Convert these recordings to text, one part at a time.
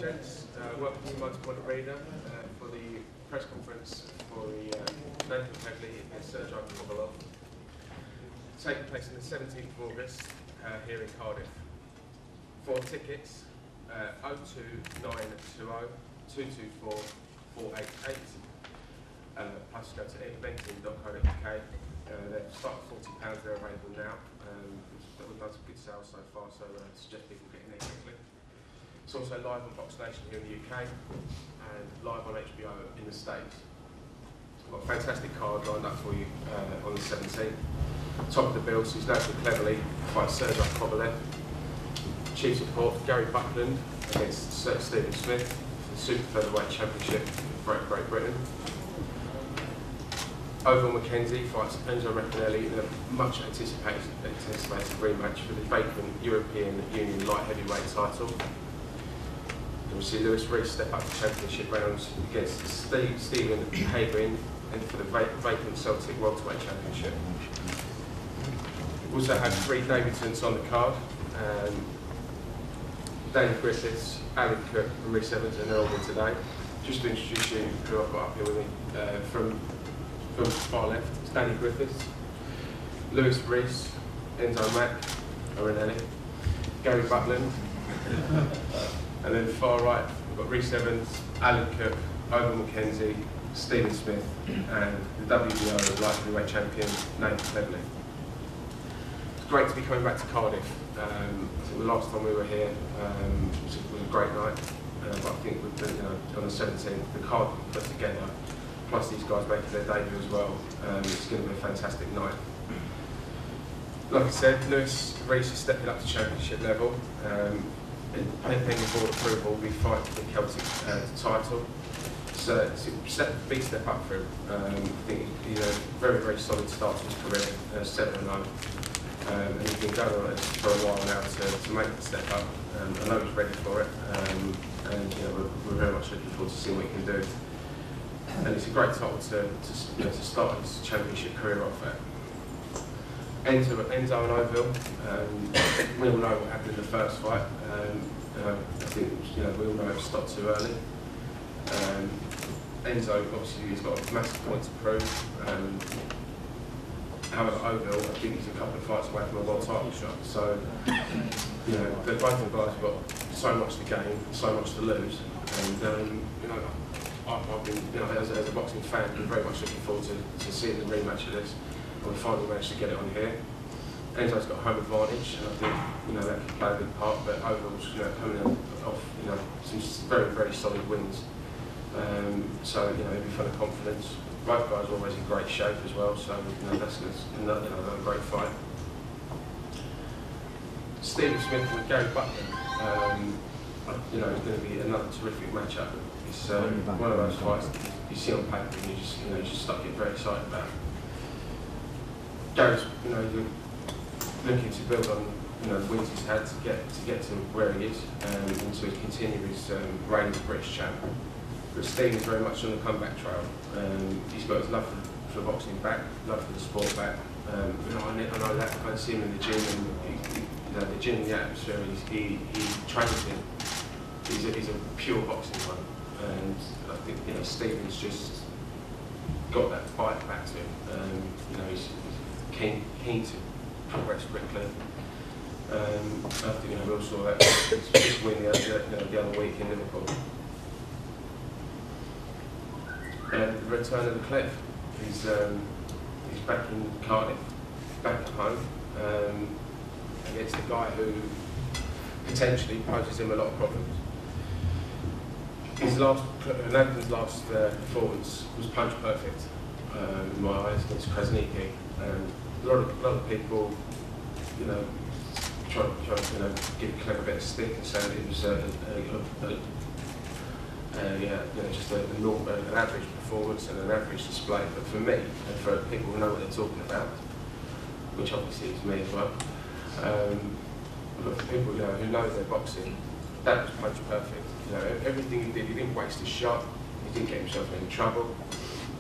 gents. Welcome to Motorsport Arena for the press conference for the Cleverly V Sergey Kovalev, taking place on the 17th of August here in Cardiff. For tickets, 02920 224 488. Plus go to eventing.co.uk. They start at £40, they're available now. We've done some good sales so far, so I suggest people get in there quickly. It's also live on Box Nation here in the UK and live on HBO in the States. We've got a fantastic card lined up for you on the 17th. Top of the bill, so he's now for Cleverly by Sergey Kovalev. Chief support Gary Buckland against Stephen Smith for the Super Featherweight Championship for Great Britain. McKenzie fights Maccarinelli in a much anticipated rematch for the vacant European Union light heavyweight title. We'll see Lewis Reese step up to championship rounds against Stephen Hagen and for the vacant Celtic Welterweight Championship. We also have three Davidsons on the card. Danny Griffiths, Alan Cook and Rhys Evans are all here today. Just to introduce you who I've got up here with me from far left, it's Danny Griffiths, Lewis Reese, Enzo Maccarinelli, Gary Buckland, and then far right we've got Rhys Evans, Alan Cook, McKenzie, Stephen Smith, and the WBO light heavyweight champion, Cleverly. It's great to be coming back to Cardiff. I think the last time we were here was a great night, but I think with the, on the 17th, the card we put together, plus these guys making their debut as well, it's going to be a fantastic night. Like I said, Lewis Reese is stepping up to championship level. Pending board approval, will be fighting for the Celtic title. So it's a big step up for him. I think he's a very, very solid start to his career, 7-0. And he's been going on it for a while now to make the step up. I know he's ready for it, and we're very much looking forward to seeing what he can do. And it's a great title to start his championship career off at. Enzo and Oval, we all know what happened in the first fight. I think we all know it stopped too early. Enzo, obviously, he's got a massive point to prove. However, Oval, I think he's a couple of fights away from a world title shot. So, they're both of the guys who've got so much to gain, so much to lose. And I've been, as a boxing fan, been very much looking forward to seeing the rematch of this. And we finally managed to get it on here. Enzo's got home advantage, and I think that can play a big part. But Oval's coming off some very, very solid wins. So it'll be full of confidence. Both guys are always in great shape as well. So that's another great fight. Stephen Smith and Gary Buckland. It's going to be another terrific matchup. It's one of those fights you see on paper and you just start getting very excited about. Gary's, looking to build on, the wins he's had to get to where he is, and to continue his reign as British champ. But Steve is very much on the comeback trail. He's got his love for boxing back, love for the sport back. I know that. I see him in the gym, and the gym, the atmosphere. He trains in. He's a pure boxing man, and I think Stephen's just got that fight back to him. He's keen to progress quickly. I think we all saw that just win the other week in Liverpool. And the return of the Clev. He's back in Cardiff, back at home, against a guy who potentially poses him a lot of problems. Nathan's last performance was punch perfect in my eyes against Krasniki. A lot of people, try to give Clev a bit of stick and say that it was just an average performance and an average display. But for me, and for people who know what they're talking about, which obviously is me as well, but for people who know their boxing, that was punch perfect. Everything he did, he didn't waste a shot. He didn't get himself in any trouble.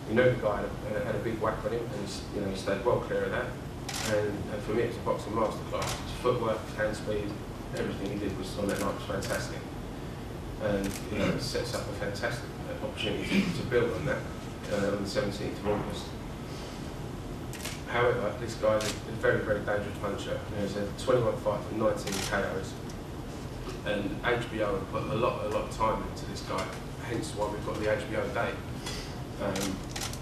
We know the guy had a big whack on him, and he stayed well clear of that. And for me, it's a boxing masterclass. His footwork, his hand speed, everything he did was on that night was fantastic. and you know, it sets up a fantastic opportunity to build on that on the 17th of August. However, this guy is a very, very dangerous puncher. You know, he's had 21 fights and 19 KOs, and HBO have put a lot of time into this guy. Hence why we've got the HBO date.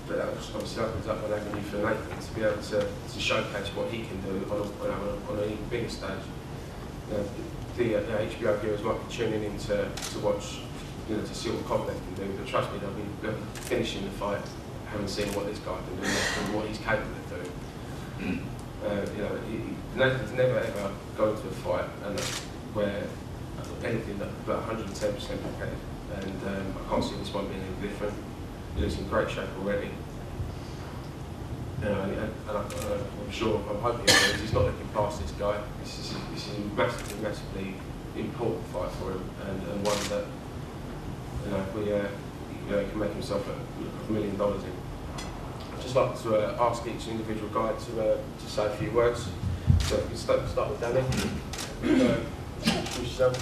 But that obviously opens up an avenue for Nathan to be able to showcase what he can do on an even bigger stage. The HBO viewers might be tuning in to watch, you know, to see what Kovalev can do, but trust me, they'll be finishing the fight having seen what this guy can do and what he's capable of doing. You know, Nathan's never ever gone to a fight where anything but 110% competitive, and I can't see this one being any different. He's in great shape already. And I'm sure, I'm hoping he's not looking past this guy. This is a massively important fight for him, and one that, you know, he can make himself $1 million in. I'd just like to ask each individual guy to say a few words. So if we can start with Danny. Introduce yourself.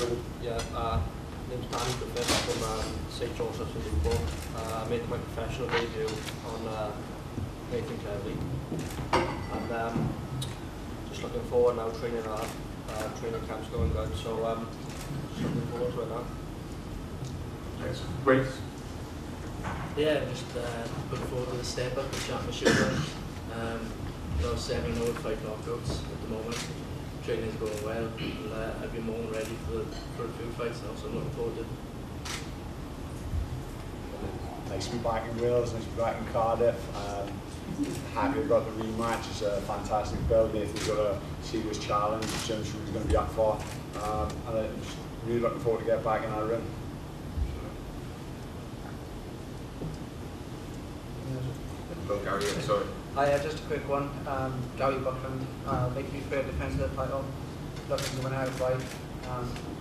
Name's Danny from St. Joseph's in Liverpool. I made my professional debut on Nathan Cleverly, and just looking forward now, training hard. Training camp's going good, so just looking forward to it now. Thanks. Great. Yeah, just looking forward to the step up, the championship run. You know, 7-0 5 knockouts at the moment. Training's going well, and I've been more ready for a few fights now, so I'm looking forward to it. Nice to be back in Wales, nice to be back in Cardiff. Happy about the rematch. It's a fantastic build. Nathan's got a serious challenge, which I'm sure he's going to be up for. And I'm just really looking forward to get back in our ring. Gary, sorry. Just a quick one. Gary Buckland, making me fair defence of the title, looking to win outright.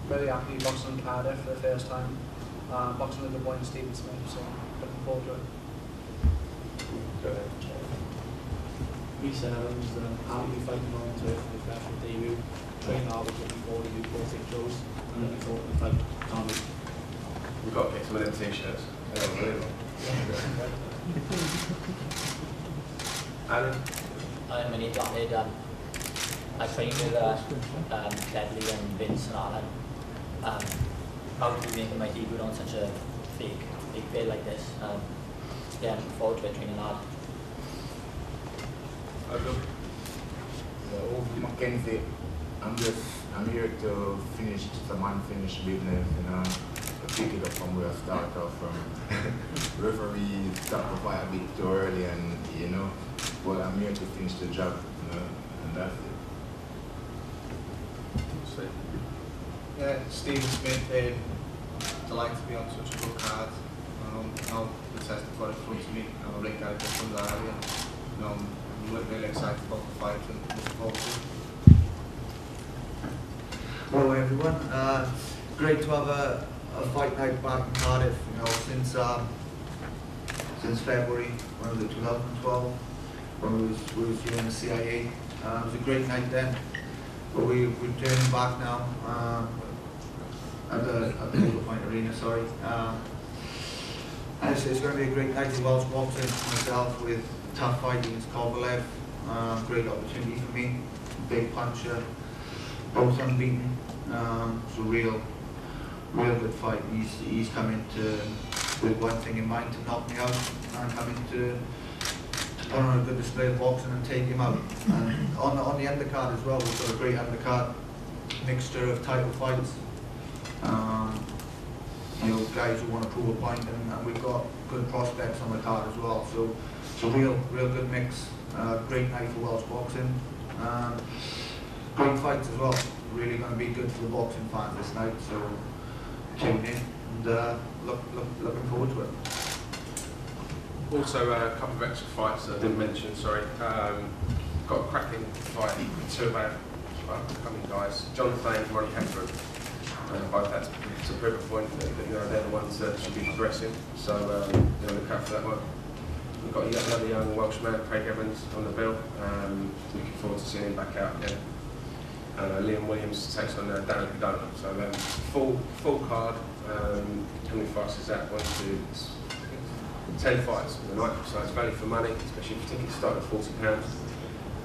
Very happy boxing in Cardiff for the first time. Boxing with the boy Stephen Smith, so looking forward to it. Go ahead. Reese Evans, happy to be fighting on to the professional debut. Training hard, looking forward to do 4-6 shows, and looking forward to the fight. We've got to get some of them t-shirts. Alan? My name's Ahmed. I trained with Cleverly and Vince and Alan. Proud to be making my debut on such a big field like this. Yeah, I'm looking forward to it, training hard. McKenzie, I'm here to finish some unfinished business, you know, to pick it up from where I started off from. Referee stopped the fight a bit too early, and you know, but I'm here to finish the job, you know, and that's it. Yeah, Stephen Smith, delighted to be on such a good card. Now the test I've got in front of me, and I'm really glad from the area. You know, I'm really excited about the fight and looking forward to it. Hello everyone. Great to have a fight night back in Cardiff. You know, since February, when was it, 2012, when we was doing the CIA. It was a great night then, but we're turning back now at the Point Arena. Sorry. And it's going to be a great night of Welsh boxing for myself, with a tough fight against Kovalev. Great opportunity for me. Big puncher, both unbeaten. So real good fight. He's come into with one thing in mind, to knock me out, and come into put on a good display of boxing and take him out. And on the undercard as well, we've got a great undercard mixture of title fights. You know, guys who want to prove a point, and we've got good prospects on the card as well. So real good mix. Great night for Welsh boxing. Great fights as well. Really going to be good for the boxing fans this night. So tune in and looking forward to it. Also, a couple of extra fights that I didn't mention. Sorry. Got a cracking fight. Two of our upcoming guys, John Thain and Ronnie Hepburn. Both had to prove a point that, you know, they're the ones that should be progressing. So you know, look out for that one. We've got another young Welsh man, Craig Evans, on the bill. Looking forward to seeing him back out again. Liam Williams takes on Darren Cadona. So full card. How many fights is that? 1, 2, 10 fights on the night. So it's value for money, especially if tickets start at £40.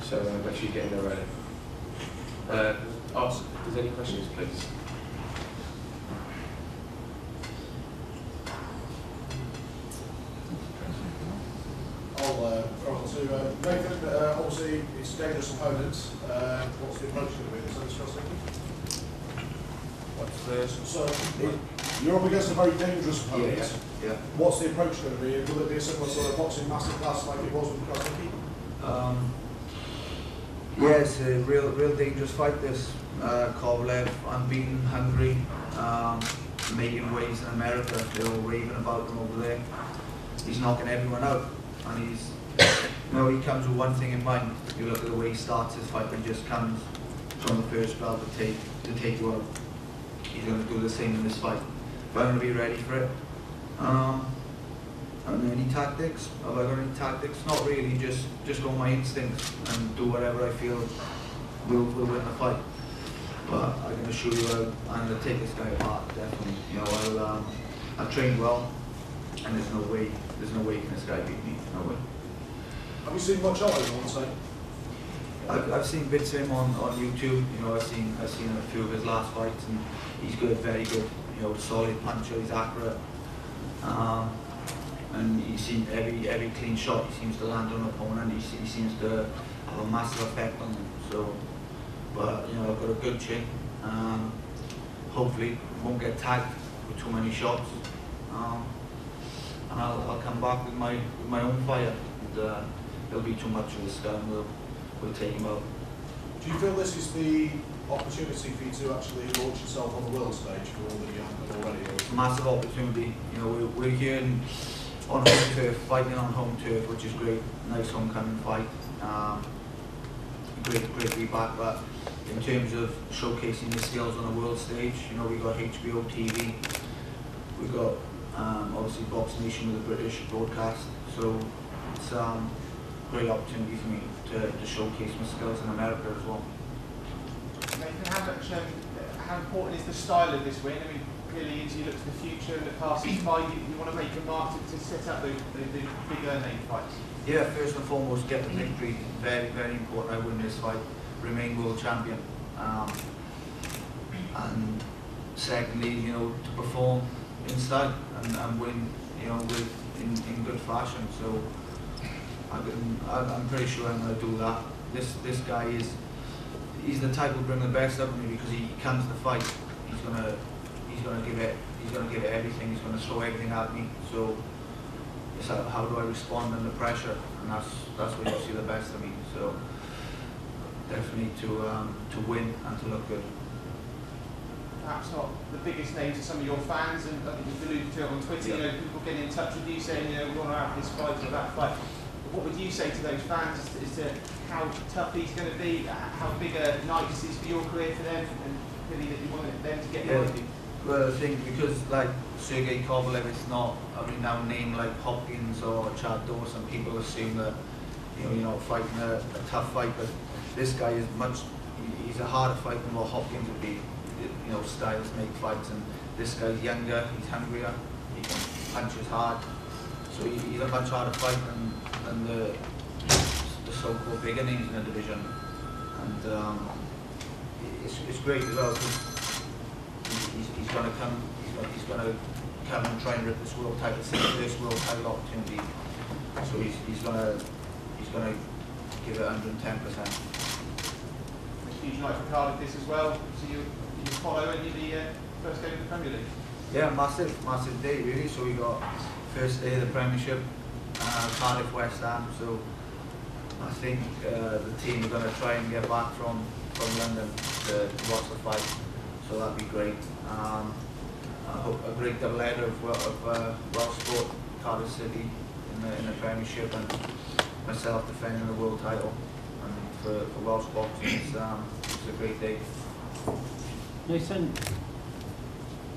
So make sure you get in there early. Ask if there's any questions, please. So Nathan, obviously it's a dangerous opponent. What's the approach going to be? Is that So you're up against a very dangerous opponent. Yeah. What's the approach going to be? Will it be a similar sort of boxing masterclass like it was with Krasniki? Yeah, it's a real dangerous fight. This Kovalev, unbeaten, hungry, making waves in America. They're all raving about him over there. He's knocking everyone out, and he's, you know, he comes with one thing in mind. You look at the way he starts his fight, and just comes from the first bell to take you out. He's going to do the same in this fight. But I'm going to be ready for it. And any tactics? Have I got any tactics? Not really. Just go on my instincts and do whatever I feel will win the fight. But I can assure you, I'm going to take this guy apart. Definitely. You know, I've trained well, and there's no way can this guy beat me. No way. Have you seen much of him, I would say? I've seen bits of him on YouTube. You know, I've seen a few of his last fights, and he's good, very good. You know, solid puncher. He's accurate. And he seems every clean shot he seems to land on an opponent. He seems to have a massive effect on them. So, but you know, I've got a good chin. Hopefully, won't get tagged with too many shots. And I'll come back with my own fire. And, it'll be too much of this guy, and we'll take him out. Do you feel this is the opportunity for you to actually launch yourself on the world stage for all that you haven't already? It's a massive opportunity. You know, we're here on home turf, fighting on home turf, which is great. Nice homecoming fight. Great to be back. But in terms of showcasing the skills on the world stage, you know, we got HBO TV. We got obviously Box Nation with the British broadcast. So it's a great opportunity for me to showcase my skills in America as well. Nathan, how important is the style of this win? I mean, clearly as you look to the future and the past fight, you want to make a mark to set up the bigger name fights. Yeah, first and foremost, get the victory. Very, very important. I win this fight, remain world champion. And secondly, you know, to perform in style and win, you know, in good fashion. So I'm pretty sure I'm going to do that. This guy he's the type who will bring the best out of me, because he comes to fight. He's gonna give it everything. He's gonna throw everything at me. So it's how do I respond under pressure, and that's where you see the best of me. So definitely to win and to look good. Perhaps not the biggest names of some of your fans, and I think you've alluded to it on Twitter. Yeah. You know, people getting in touch with you saying, you know, we want to have this fight or that fight. What would you say to those fans as to how tough he's going to be, how big a night this is for your career, for them, and really that you want them to get behind you? Well, I think because like Sergey Kovalev is not a renowned name like Hopkins or Chad Dawson, people assume that, you know, you're not fighting a tough fight, but this guy is he's a harder fight than what Hopkins would be. You know, styles make fights, and this guy's younger, he's hungrier, he can punch as hard, so he's a much harder fight than the so-called bigger names in the division. And it's great as well, because he's going to come and try and rip this world title, this world title opportunity. So he's going to give it 110%. Huge night for Cardiff this as well. So you follow any of the first game of the Premier League? Yeah, massive day really. So we got first day of the Premiership, Cardiff West Ham. So I think the team are going to try and get back from London to watch the fight. So that'd be great. I hope a great double header of Welsh sport, Cardiff City in the Premiership, and myself defending the world title. And for Welsh boxing, it's a great day. Nathan,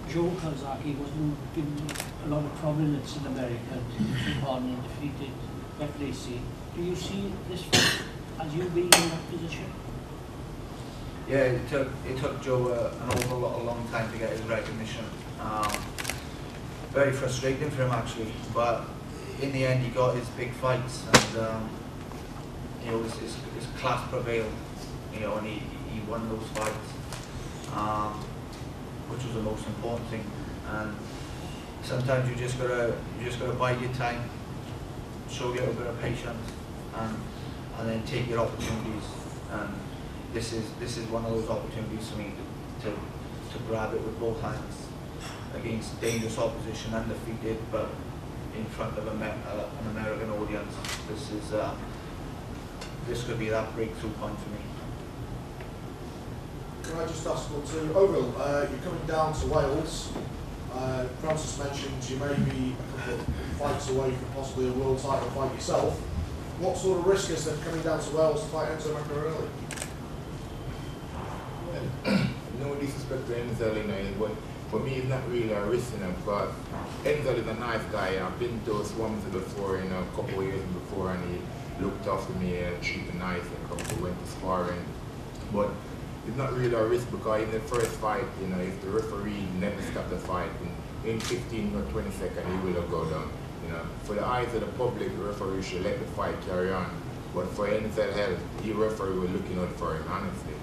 Joe Kazaki wasn't given a lot of prominence in America on defeated FLC. Do you see this fight as you being in that position? Yeah, it took Joe an awful lot, a long time to get his recognition. Very frustrating for him actually, but in the end he got his big fights, and you know, his class prevailed. You know, and he won those fights, which was the most important thing. And sometimes you just gotta bide your time, show a little bit of patience, and then take your opportunities. And this is one of those opportunities for me to grab it with both hands against dangerous opposition, undefeated, but in front of an American audience. This could be that breakthrough point for me. Can I just ask one too? Overall, you're coming down to Wales. Francis mentioned you may be a couple of fights away from possibly a world title fight yourself. What sort of risk is there coming down to Wales to fight Enzo Maccarinelli? No disrespect to Enzo, you know, but for me it's not really a risk, you know, but Enzo is a nice guy. I've been to Swansea before, you know, a couple of years before, and he looked after me and treated me nice, and we went to sparring. But it's not really a risk, because in the first fight, you know, if the referee never stopped the fight, in 15 or 20 seconds he will have go down. You know, for the eyes of the public, the referee should let the fight carry on. But for NSL Health, the referee was looking out for him, honestly.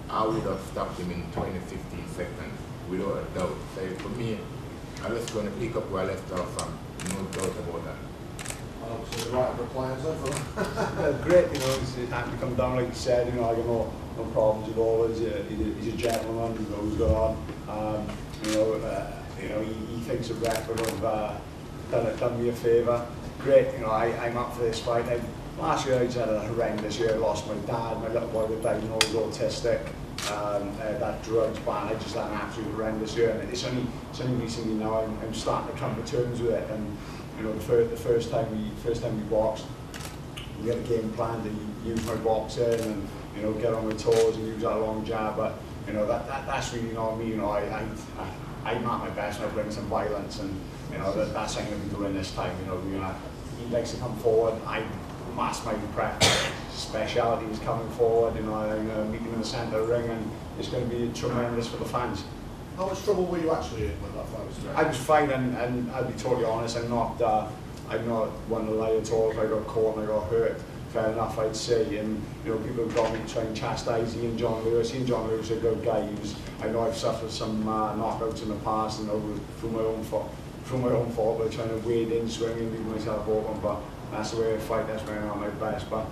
I would have stopped him in 20, 15 seconds, without a doubt. So for me, I'm just going to pick up where I left off, no doubt about that. So the right reply is over. Great, you know, he's happy to come down, like you said, you know, I got no problems at all. He's a gentleman who goes on. You know, he thinks a record of done me a favour. Great, you know, I'm up for this fight. Last year I just had a horrendous year. I lost my dad, my little boy was diagnosed autistic. That drugs ban, I just had an absolutely horrendous year, and it's only recently now I'm starting to come to terms with it. And you know, the first time we boxed, we had a game plan to use my boxing and, you know, get on my toes and use that long jab. But you know, that's really not me. You know, I'm at my best when I bring some violence, and you know, that's what I'm going to be doing this time. You know, he likes to come forward. That's my prep speciality is coming forward. You know, I'm going to meet him in the centre of the ring, and it's going to be tremendous for the fans. How much trouble were you actually in when that fight was going? I was fine, and I'll be totally honest, I'm not one to lie at all. If I got caught and I got hurt, fair enough, I'd say. And you know, people have got me to try and chastise Ian John Lewis. Ian John Lewis is a good guy. I know I've suffered some knockouts in the past, you know, through my own fault, by trying to wade in, swing and leave myself open. But that's the way I fight. That's where I'm at my best. But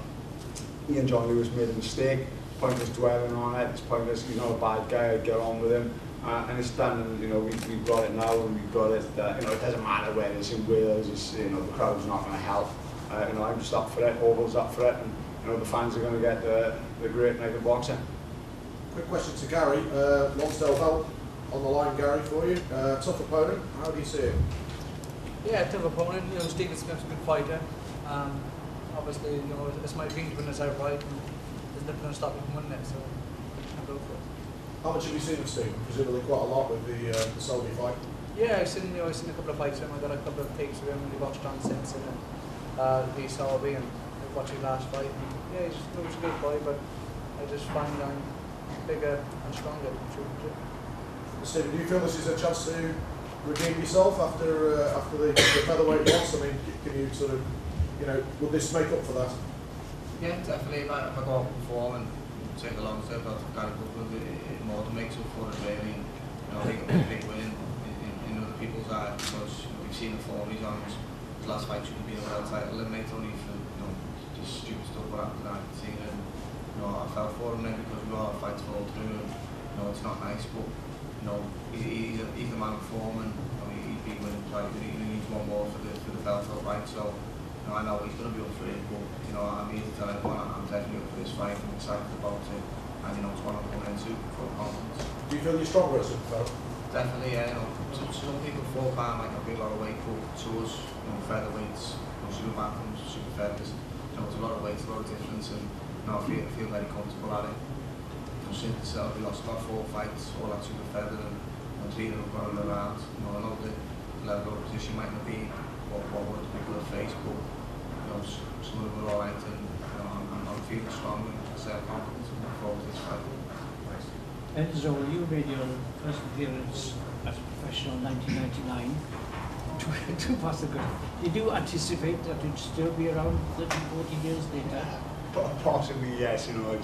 Ian John Lewis made a mistake. Pointless dwelling on it. It's pointless. He's not a bad guy. I'd get on with him. And it's done, and you know, we've got it now, and we've got it. You know, it doesn't matter whether it's in Wales. It's, you know, the crowd's not going to help. You know, I'm just up for it. Oval's up for it, and you know, the fans are going to get the great night of boxing. Quick question to Gary. Lonsdale belt on the line, Gary, for you. Tough opponent. How do you see it? Yeah, tough opponent. You know, Stephen Smith's a good fighter. Obviously, you know, it's my dream to win this outright, and there's nothing going to stop me from winning it. So I'll go for it. How much have you seen of Stephen? Presumably quite a lot with the Selby fight. Yeah, I've seen a couple of fights with him. I got a couple of takes with him when he watched on since and the Selby, and I watched his last fight. And yeah, he's a good boy, but I just find I'm bigger and stronger. Stephen, do you feel this is a chance to redeem yourself after the featherweight loss? I mean, can you sort of, you know, would this make up for that? Yeah, definitely. If I go out and perform and take the long step out of Cardiff, it more than makes up for it, really. You know, I think it'll be a big win in other people's eyes, because you know, we've seen the form he's on. His last fight should be a world title eliminate, only for, you know, just stupid stuff what happened that scene. And you know, I felt for him then, because we all had fights fall through, and you know, it's not nice, but you know, he's the man of form, and you know, he's been winning twice, and he needs one more for the belt outright. So you know, I know he's going to be up for it, but you know, I'm here to tell everyone I'm definitely up for this fight. I'm excited about it, and you know, it's one I'm going into for confidence. Do you feel you're stronger as a fella? Definitely, yeah. You know, some people fall down like a big lot of weight, but to us, you know, featherweights, you know, super bantams, super feathers, you know, it's a lot of weight, a lot of difference, and you know, I feel very comfortable at it. You know, since we lost about 4 fights, all at super feather, and you know, 3 of them got around. You know, I know the level of position might not be what would people have faced, but you know, some of them were alright, and you know, I'm feeling strong, and I say I'm confident and look forward to this fight. Enzo, you made your first appearance as a professional in 1999. Two past the good. Did you anticipate that you'd still be around 13, 14 years later? Possibly, yes. You know, I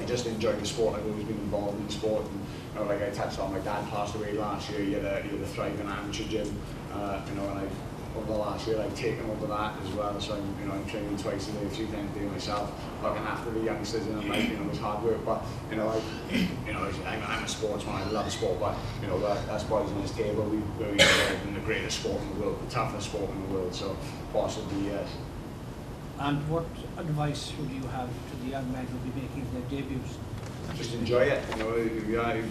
just enjoy the sport. I've always been involved in the sport, and you know, like I touched on, my dad passed away last year. He had a thriving amateur gym, you know, and over the last year I've taken over that as well. So I'm training twice a day, 3 times a day myself, looking after the youngsters, and I'm like, it's hard work, but I'm a sportsman. I love sport, but you know, that's boys on this table. We're involved in the greatest sport in the world, the toughest sport in the world. So possibly, yes. And what advice would you have to the young men who will be making their debuts? Just enjoy it. I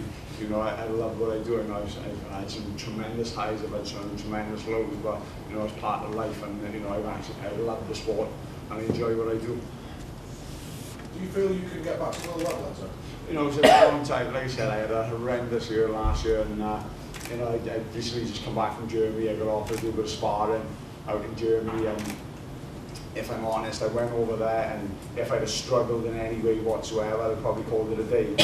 love what I do, and I've had some tremendous highs, I've had some tremendous lows, but it's part of life, and I love the sport and I enjoy what I do. Do you feel you can get back to the level, Enzo? It's a long time. Like I said, I had a horrendous year last year, and I recently just come back from Germany. I got offered to do a bit of sparring out in Germany, and if I'm honest, I went over there, and if I'd have struggled in any way whatsoever, I'd have probably called it a day.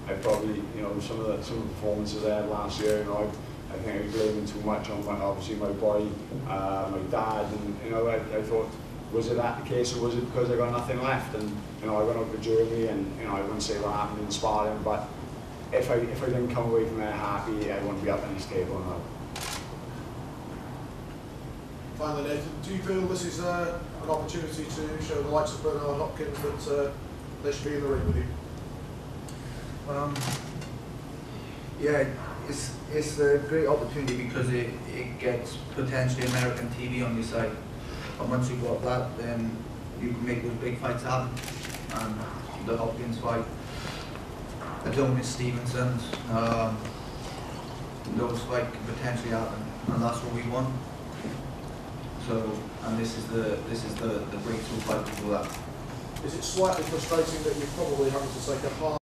I'd probably, some of the performances I had last year, I think I was blaming too much on obviously my boy, my dad, and I thought, was it that the case, or was it because I got nothing left? And I went over to Germany, and I wouldn't say what happened in sparring, but if I didn't come away from there happy, I wouldn't be up on this table now. Finally, Nathan, do you feel this is an opportunity to show the likes of Bernard Hopkins that they should be in the ring with you? Yeah, it's a great opportunity because it gets potentially American TV on your side. And once you've got that, then you can make those big fights happen. And the Hopkins fight, Adonis Stevenson's, those fights can potentially happen, and that's what we want. So, and this is the breakthrough fight for that. Is it slightly frustrating that you're probably having to take a part